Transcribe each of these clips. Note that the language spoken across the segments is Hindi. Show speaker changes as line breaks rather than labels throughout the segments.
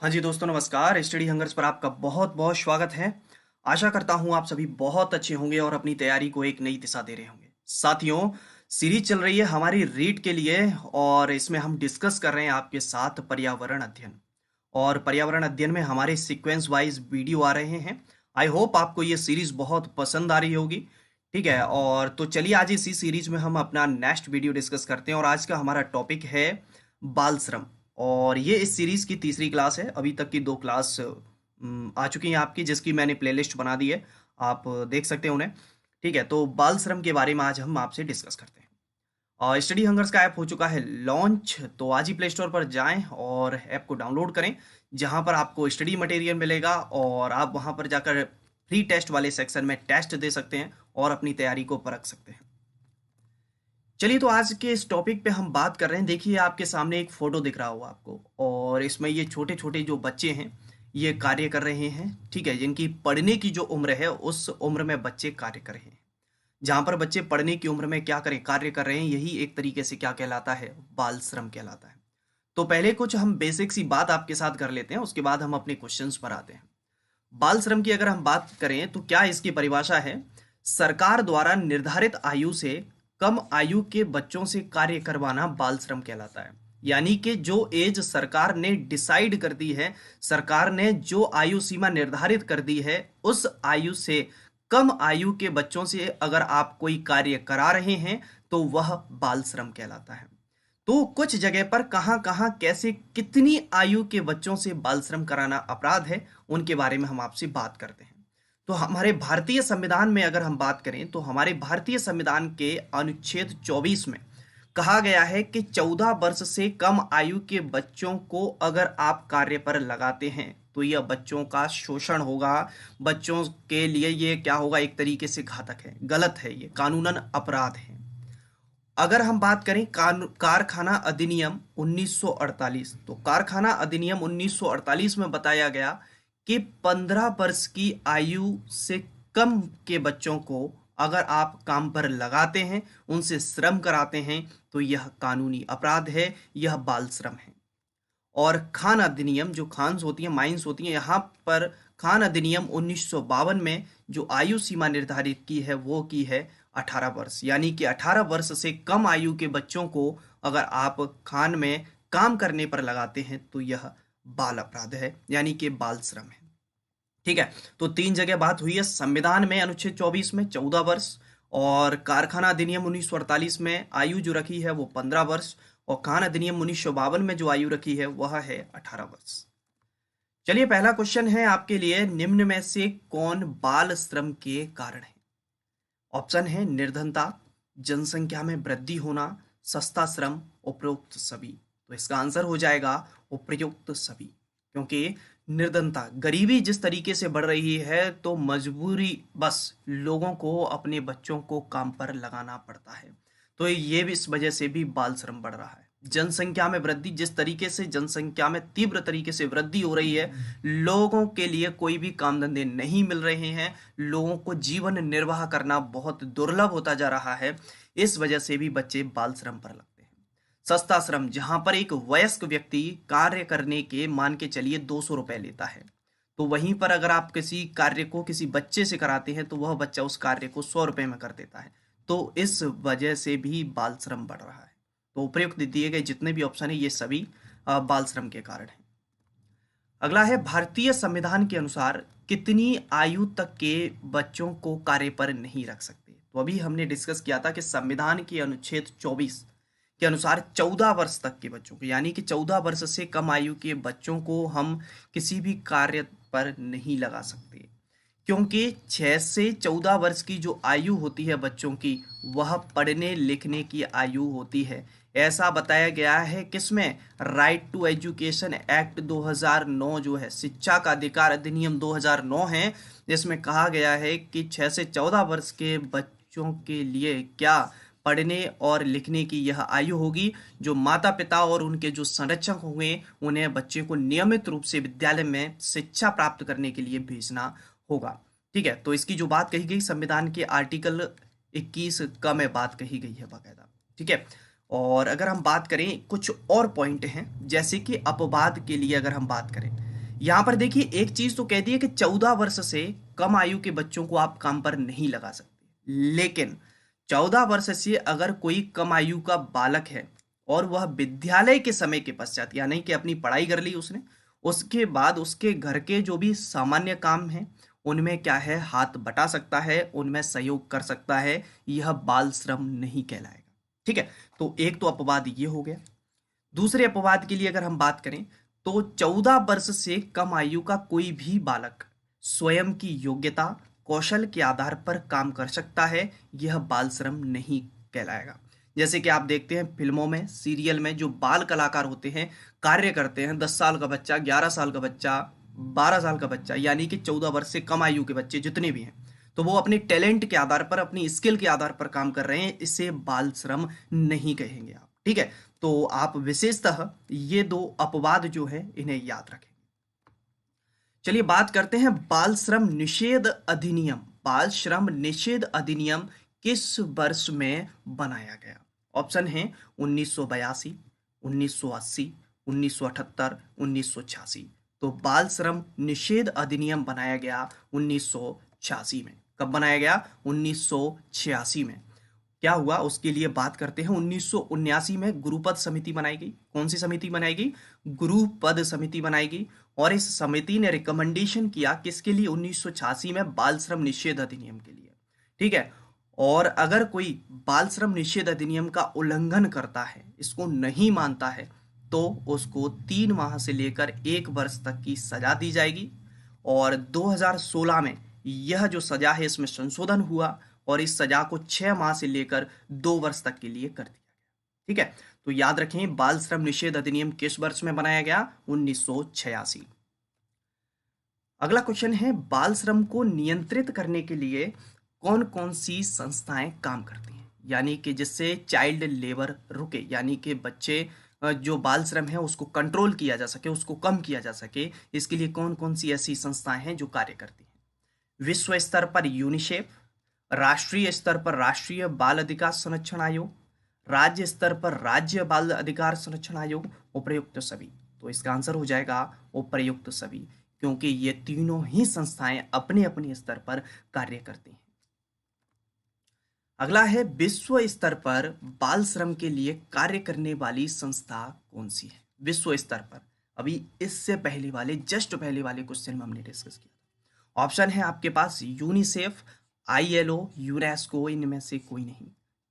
हाँ जी दोस्तों, नमस्कार। स्टडी हंगर्स पर आपका बहुत बहुत स्वागत है। आशा करता हूँ आप सभी बहुत अच्छे होंगे और अपनी तैयारी को एक नई दिशा दे रहे होंगे। साथियों, सीरीज चल रही है हमारी रीट के लिए और इसमें हम डिस्कस कर रहे हैं आपके साथ पर्यावरण अध्ययन। और पर्यावरण अध्ययन में हमारे सीक्वेंस वाइज वीडियो आ रहे हैं। आई होप आपको ये सीरीज बहुत पसंद आ रही होगी। ठीक है, और तो चलिए आज इसी सीरीज में हम अपना नेक्स्ट वीडियो डिस्कस करते हैं और आज का हमारा टॉपिक है बाल श्रम। और ये इस सीरीज की तीसरी क्लास है। अभी तक की दो क्लास आ चुकी हैं आपकी, जिसकी मैंने प्लेलिस्ट बना दी है, आप देख सकते हैं उन्हें। ठीक है, तो बाल श्रम के बारे में आज हम आपसे डिस्कस करते हैं। और स्टडी हंगर्स का ऐप हो चुका है लॉन्च, तो आज ही प्ले स्टोर पर जाएं और ऐप को डाउनलोड करें, जहां पर आपको स्टडी मटेरियल मिलेगा और आप वहां पर जाकर फ्री टेस्ट वाले सेक्शन में टेस्ट दे सकते हैं और अपनी तैयारी को परख सकते हैं। चलिए, तो आज के इस टॉपिक पे हम बात कर रहे हैं। देखिए, आपके सामने एक फोटो दिख रहा होगा आपको, और इसमें ये छोटे छोटे जो बच्चे हैं ये कार्य कर रहे हैं। ठीक है, जिनकी पढ़ने की जो उम्र है उस उम्र में बच्चे कार्य कर रहे हैं। जहां पर बच्चे पढ़ने की उम्र में क्या करें, कार्य कर रहे हैं, यही एक तरीके से क्या कहलाता है, बाल श्रम कहलाता है। तो पहले कुछ हम बेसिक सी बात आपके साथ कर लेते हैं, उसके बाद हम अपने क्वेश्चंस पर आते हैं। बाल श्रम की अगर हम बात करें तो क्या इसकी परिभाषा है, सरकार द्वारा निर्धारित आयु से कम आयु के बच्चों से कार्य करवाना बाल श्रम कहलाता है। यानी कि जो एज सरकार ने डिसाइड कर दी है, सरकार ने जो आयु सीमा निर्धारित कर दी है, उस आयु से कम आयु के बच्चों से अगर आप कोई कार्य करा रहे हैं तो वह बाल श्रम कहलाता है। तो कुछ जगह पर कहां कहां कैसे कितनी आयु के बच्चों से बाल श्रम कराना अपराध है, उनके बारे में हम आपसे बात करते हैं। तो हमारे भारतीय संविधान में अगर हम बात करें तो हमारे भारतीय संविधान के अनुच्छेद 24 में कहा गया है कि 14 वर्ष से कम आयु के बच्चों को अगर आप कार्य पर लगाते हैं तो यह बच्चों का शोषण होगा। बच्चों के लिए ये क्या होगा, एक तरीके से घातक है, गलत है, ये कानूनन अपराध है। अगर हम बात करें कारखाना अधिनियम 1948, तो कारखाना अधिनियम 1948 में बताया गया कि 15 वर्ष की आयु से कम के बच्चों को अगर आप काम पर लगाते हैं, उनसे श्रम कराते हैं, तो यह कानूनी अपराध है, यह बाल श्रम है। और खान अधिनियम, जो खान्स होती हैं, माइंस होती हैं, यहाँ पर खान अधिनियम 1952 में जो आयु सीमा निर्धारित की है वो की है 18 वर्ष। यानी कि 18 वर्ष से कम आयु के बच्चों को अगर आप खान में काम करने पर लगाते हैं तो यह बाल अपराध है, यानी कि बाल श्रम है। ठीक है, तो तीन जगह बात हुई है। संविधान में अनुच्छेद 24 में 14 वर्ष, और कारखाना अधिनियम 1948 में आयु जो रखी है वो 15 वर्ष, और खान अधिनियम 1952 में जो आयु रखी है वह है 18 वर्ष। चलिए, पहला क्वेश्चन है आपके लिए, निम्न में से कौन बाल श्रम के कारण है? ऑप्शन है निर्धनता, जनसंख्या में वृद्धि होना, सस्ता श्रम, उपरोक्त सभी। तो इसका आंसर हो जाएगा उपयुक्त सभी, क्योंकि निर्धनता, गरीबी जिस तरीके से बढ़ रही है तो मजबूरी बस लोगों को अपने बच्चों को काम पर लगाना पड़ता है, तो ये भी इस वजह से भी बाल श्रम बढ़ रहा है। जनसंख्या में वृद्धि, जिस तरीके से जनसंख्या में तीव्र तरीके से वृद्धि हो रही है, लोगों के लिए कोई भी काम धंधे नहीं मिल रहे हैं, लोगों को जीवन निर्वाह करना बहुत दुर्लभ होता जा रहा है, इस वजह से भी बच्चे बाल श्रम पर लगते हैं। सस्ता श्रम, जहां पर एक वयस्क व्यक्ति कार्य करने के मान के चलिए 200 रुपए लेता है, तो वहीं पर अगर आप किसी कार्य को किसी बच्चे से कराते हैं तो वह बच्चा उस कार्य को 100 रुपए में कर देता है, तो इस वजह से भी बाल श्रम बढ़ रहा है। तो उपयुक्त दिए गए जितने भी ऑप्शन है ये सभी बाल श्रम के कारण है। अगला है, भारतीय संविधान के अनुसार कितनी आयु तक के बच्चों को कार्य पर नहीं रख सकते? तो अभी हमने डिस्कस किया था कि संविधान के अनुच्छेद 24 के अनुसार 14 वर्ष तक के बच्चों को, यानी कि 14 वर्ष से कम आयु के बच्चों को हम किसी भी कार्य पर नहीं लगा सकते, क्योंकि 6 से 14 वर्ष की जो आयु होती है बच्चों की, वह पढ़ने लिखने की आयु होती है। ऐसा बताया गया है किसमें, राइट टू एजुकेशन एक्ट 2009 जो है, शिक्षा का अधिकार अधिनियम 2009 है, जिसमें कहा गया है कि 6 से 14 वर्ष के बच्चों के लिए क्या पढ़ने और लिखने की यह आयु होगी। जो माता पिता और उनके जो संरक्षक होंगे उन्हें बच्चे को नियमित रूप से विद्यालय में शिक्षा प्राप्त करने के लिए भेजना होगा। ठीक है, तो इसकी जो बात कही गई संविधान के आर्टिकल 21 का में बात कही गई है बाकायदा। ठीक है, और अगर हम बात करें कुछ और पॉइंट हैं, जैसे कि अपवाद के लिए अगर हम बात करें, यहां पर देखिए एक चीज तो कहती है कि 14 वर्ष से कम आयु के बच्चों को आप काम पर नहीं लगा सकते, लेकिन 14 वर्ष से अगर कोई कम आयु का बालक है और वह विद्यालय के समय के पश्चात, यानी कि अपनी पढ़ाई कर ली उसने, उसके बाद उसके घर के जो भी सामान्य काम है उनमें क्या है, हाथ बटा सकता है, उनमें सहयोग कर सकता है, यह बाल श्रम नहीं कहलाएगा। ठीक है, तो एक तो अपवाद ये हो गया। दूसरे अपवाद के लिए अगर हम बात करें तो 14 वर्ष से कम आयु का कोई भी बालक स्वयं की योग्यता कौशल के आधार पर काम कर सकता है, यह बाल श्रम नहीं कहलाएगा। जैसे कि आप देखते हैं फिल्मों में, सीरियल में जो बाल कलाकार होते हैं, कार्य करते हैं, 10 साल का बच्चा, 11 साल का बच्चा, 12 साल का बच्चा, यानी कि 14 वर्ष से कम आयु के बच्चे जितने भी हैं, तो वो अपने टैलेंट के आधार पर, अपनी स्किल के आधार पर काम कर रहे हैं, इसे बाल श्रम नहीं कहेंगे आप। ठीक है, तो आप विशेषतः ये दो अपवाद जो है इन्हें याद रखें। चलिए बात करते हैं बाल श्रम निषेध अधिनियम। बाल श्रम निषेध अधिनियम किस वर्ष में बनाया गया? ऑप्शन है 1982, 1980, 1978, 1986। तो बाल श्रम निषेध अधिनियम बनाया गया 1986 में। कब बनाया गया? 1986 में। क्या हुआ उसके लिए बात करते हैं। 1979 में गुरुपद समिति बनाई गई। कौन सी समिति बनाई गई? गुरुपद समिति बनाई गई। और इस समिति ने रिकमेंडेशन किया किसके लिए? 1986 में बाल श्रम निषेध अधिनियम के लिए। ठीक है, और अगर कोई बाल श्रम निषेध अधिनियम का उल्लंघन करता है, इसको नहीं मानता है, तो उसको 3 माह से लेकर 1 वर्ष तक की सजा दी जाएगी। और 2016 में यह जो सजा है इसमें संशोधन हुआ और इस सजा को 6 माह से लेकर 2 वर्ष तक के लिए कर दिया गया। ठीक है, तो याद रखें बाल श्रम निषेध अधिनियम किस वर्ष में बनाया गया? 1986। अगला क्वेश्चन है बाल श्रम को नियंत्रित करने के लिए कौन कौन सी संस्थाएं काम करती हैं, यानी कि जिससे चाइल्ड लेबर रुके, यानी कि बच्चे जो बाल श्रम है उसको कंट्रोल किया जा सके, उसको कम किया जा सके, इसके लिए कौन कौन सी ऐसी संस्थाएं हैं जो कार्य करती हैं? विश्व स्तर पर यूनिसेफ, राष्ट्रीय स्तर पर राष्ट्रीय बाल अधिकार संरक्षण आयोग, राज्य स्तर पर राज्य बाल अधिकार संरक्षण आयोग, उपर्युक्त सभी। तो इसका आंसर हो जाएगा उपर्युक्त सभी, क्योंकि ये तीनों ही संस्थाएं अपने अपने स्तर पर कार्य करती हैं। अगला है विश्व स्तर पर बाल श्रम के लिए कार्य करने वाली संस्था कौन सी है? विश्व स्तर पर। अभी इससे पहले वाले, जस्ट पहले वाले क्वेश्चन में हमने डिस्कस किया। ऑप्शन है आपके पास यूनिसेफ, ILO, यूनेस्को, इनमें से कोई नहीं।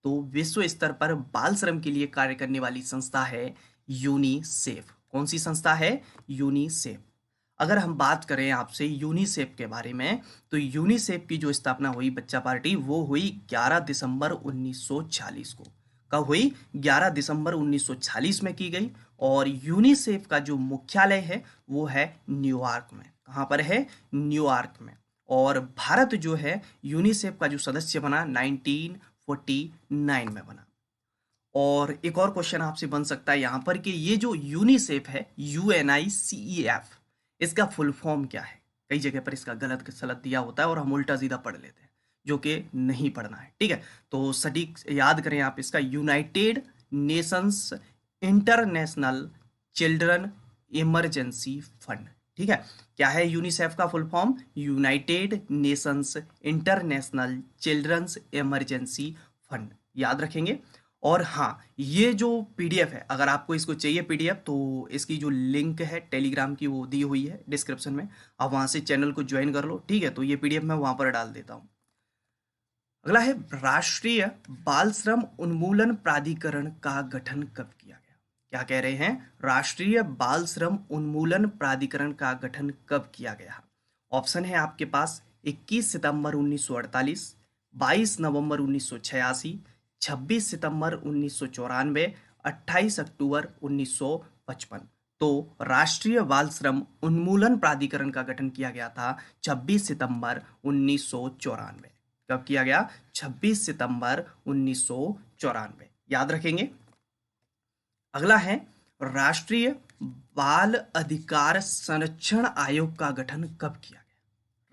तो विश्व स्तर पर बाल श्रम के लिए कार्य करने वाली संस्था है यूनिसेफ। कौन सी संस्था है? यूनिसेफ। अगर हम बात करें आपसे यूनिसेफ के बारे में, तो यूनिसेफ की जो स्थापना हुई बच्चा पार्टी, वो हुई 11 दिसंबर 1940 को। कब हुई? 11 दिसंबर 1940 में की गई। और यूनिसेफ का जो मुख्यालय है वो है न्यूयॉर्क में। कहाँ पर है? न्यूयॉर्क में। और भारत जो है यूनिसेफ का जो सदस्य बना 1949 में बना। और एक और क्वेश्चन आपसे बन सकता है यहाँ पर कि ये जो यूनिसेफ है, UNICEF, इसका फुल फॉर्म क्या है? कई जगह पर इसका गलत सलत दिया होता है और हम उल्टा सीधा पढ़ लेते हैं, जो कि नहीं पढ़ना है। ठीक है, तो सटीक याद करें आप इसका, United Nations International Children Emergency Fund. ठीक है, क्या है यूनिसेफ का full form? United Nations International Children's Emergency Fund. याद रखेंगे। और हाँ, ये जो PDF है, अगर आपको इसको चाहिए PDF, तो इसकी जो लिंक है टेलीग्राम की वो दी हुई है डिस्क्रिप्शन में, आप वहां से चैनल को ज्वाइन कर लो। ठीक है, तो ये PDF मैं वहां पर डाल देता हूँ। अगला है राष्ट्रीय बाल श्रम उन्मूलन प्राधिकरण का गठन कब किया गया? क्या कह रहे हैं? राष्ट्रीय बाल श्रम उन्मूलन प्राधिकरण का गठन कब किया गया? ऑप्शन है आपके पास 21 सितंबर 1948, 22 नवंबर 1986, 26 सितंबर 1994, 28 अक्टूबर 1955। तो राष्ट्रीय बाल श्रम उन्मूलन प्राधिकरण का गठन किया गया था 26 सितंबर 1994। कब किया गया? 26 सितंबर 1994। याद रखेंगे। अगला है राष्ट्रीय बाल अधिकार संरक्षण आयोग का गठन कब किया गया?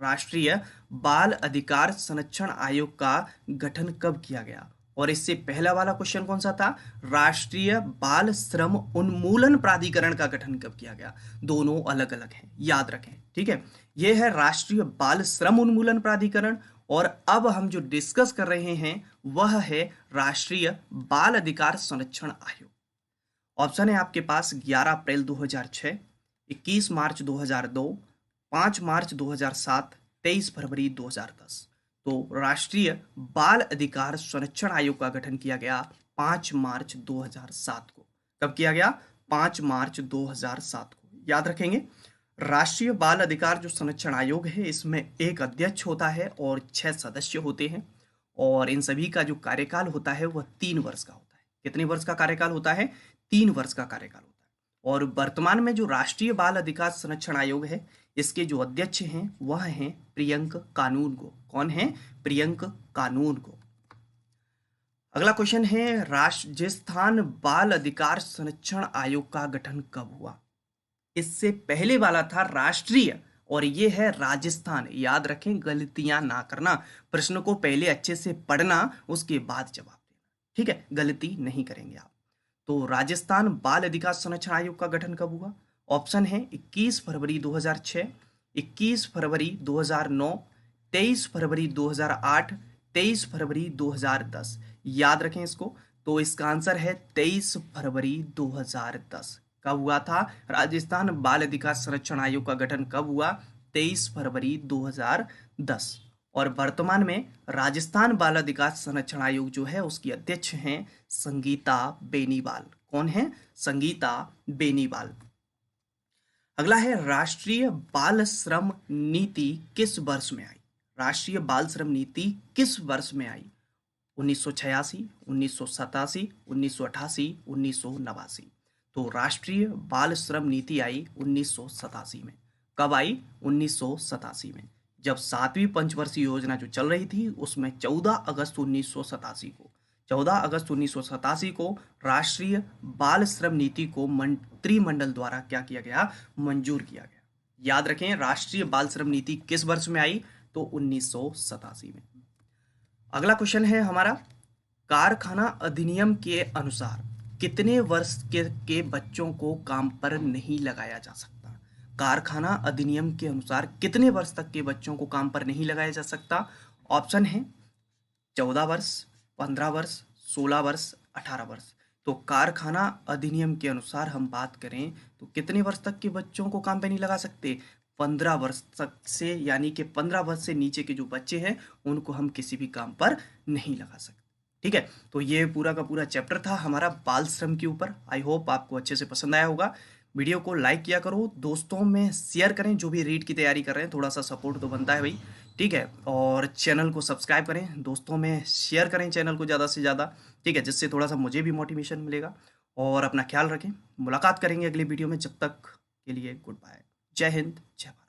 राष्ट्रीय बाल अधिकार संरक्षण आयोग का गठन कब किया गया? और इससे पहला वाला क्वेश्चन कौन सा था? राष्ट्रीय बाल श्रम उन्मूलन प्राधिकरण का गठन कब किया गया? दोनों अलग अलग हैं, याद रखें, ठीक है। यह है राष्ट्रीय बाल श्रम उन्मूलन प्राधिकरण, और अब हम जो डिस्कस कर रहे हैं वह है राष्ट्रीय बाल अधिकार संरक्षण आयोग। ऑप्शन है आपके पास 11 अप्रैल 2006, 21 मार्च 2002, 5 मार्च 2007, 23 फरवरी 2010। तो राष्ट्रीय बाल अधिकार संरक्षण आयोग का गठन किया गया 5 मार्च 2007 को। कब किया गया? 5 मार्च 2007 को, याद रखेंगे। राष्ट्रीय बाल अधिकार जो संरक्षण आयोग है, इसमें एक अध्यक्ष होता है और 6 सदस्य होते हैं, और इन सभी का जो कार्यकाल होता है वह 3 वर्ष का होता है। कितने वर्ष का कार्यकाल होता है? 3 वर्ष का कार्यकाल होता है। और वर्तमान में जो राष्ट्रीय बाल अधिकार संरक्षण आयोग है, इसके जो अध्यक्ष हैं वह हैं प्रियंक कानूनगो। कौन है? प्रियंक कानूनगो। अगला क्वेश्चन है, राजस्थान बाल अधिकार संरक्षण आयोग का गठन कब हुआ? इससे पहले वाला था राष्ट्रीय, और ये है राजस्थान। याद रखें, गलतियां ना करना, प्रश्न को पहले अच्छे से पढ़ना, उसके बाद जवाब देना, ठीक है। गलती नहीं करेंगे आप। तो राजस्थान बाल अधिकार संरक्षण आयोग का गठन कब हुआ? ऑप्शन है 21 फरवरी 2006, 21 फरवरी 2009, 23 फरवरी 2008, 23 फरवरी 2010। याद रखें इसको। तो इसका आंसर है 23 फरवरी 2010। कब हुआ था राजस्थान बाल अधिकार संरक्षण आयोग का गठन? कब हुआ? 23 फरवरी 2010। और वर्तमान में राजस्थान बाल अधिकार संरक्षण आयोग जो है उसकी अध्यक्ष हैं संगीता बेनीवाल। कौन है? संगीता बेनीवाल। अगला है, राष्ट्रीय बाल श्रम नीति किस वर्ष में आई? राष्ट्रीय बाल श्रम नीति किस वर्ष में आई? 1986, 1987, 1988, 1989। तो राष्ट्रीय बाल श्रम नीति आई 1987 में। कब आई? 1987 में, जब 7वीं पंचवर्षीय योजना जो चल रही थी उसमें 14 अगस्त 1987 को 14 अगस्त 1987 को राष्ट्रीय बाल श्रम नीति को मंत्रिमंडल द्वारा क्या किया गया? मंजूर किया गया। याद रखें, राष्ट्रीय बाल श्रम नीति किस वर्ष में आई? तो 1987 में। अगला क्वेश्चन है हमारा, कारखाना अधिनियम के अनुसार कितने वर्ष के बच्चों को काम पर नहीं लगाया जा सकता? कारखाना अधिनियम के अनुसार कितने वर्ष तक के बच्चों को काम पर नहीं लगाया जा सकता? ऑप्शन है 14 वर्ष, 15 वर्ष, 16 वर्ष, 18 वर्ष। तो कारखाना अधिनियम के अनुसार हम बात करें तो कितने वर्ष तक के बच्चों को काम पर नहीं लगा सकते? 15 वर्ष तक से, यानी कि 15 वर्ष से नीचे के जो बच्चे हैं उनको हम किसी भी काम पर नहीं लगा सकते, ठीक है। तो ये पूरा का पूरा चैप्टर था हमारा बाल श्रम के ऊपर। आई होप आपको अच्छे से पसंद आया होगा। वीडियो को लाइक किया करो, दोस्तों में शेयर करें, जो भी रीट की तैयारी कर रहे हैं, थोड़ा सा सपोर्ट तो बनता है भाई, ठीक है। और चैनल को सब्सक्राइब करें, दोस्तों में शेयर करें चैनल को ज़्यादा से ज़्यादा, ठीक है, जिससे थोड़ा सा मुझे भी मोटिवेशन मिलेगा। और अपना ख्याल रखें, मुलाकात करेंगे अगले वीडियो में, जब तक के लिए गुड बाय। जय हिंद, जय भारत।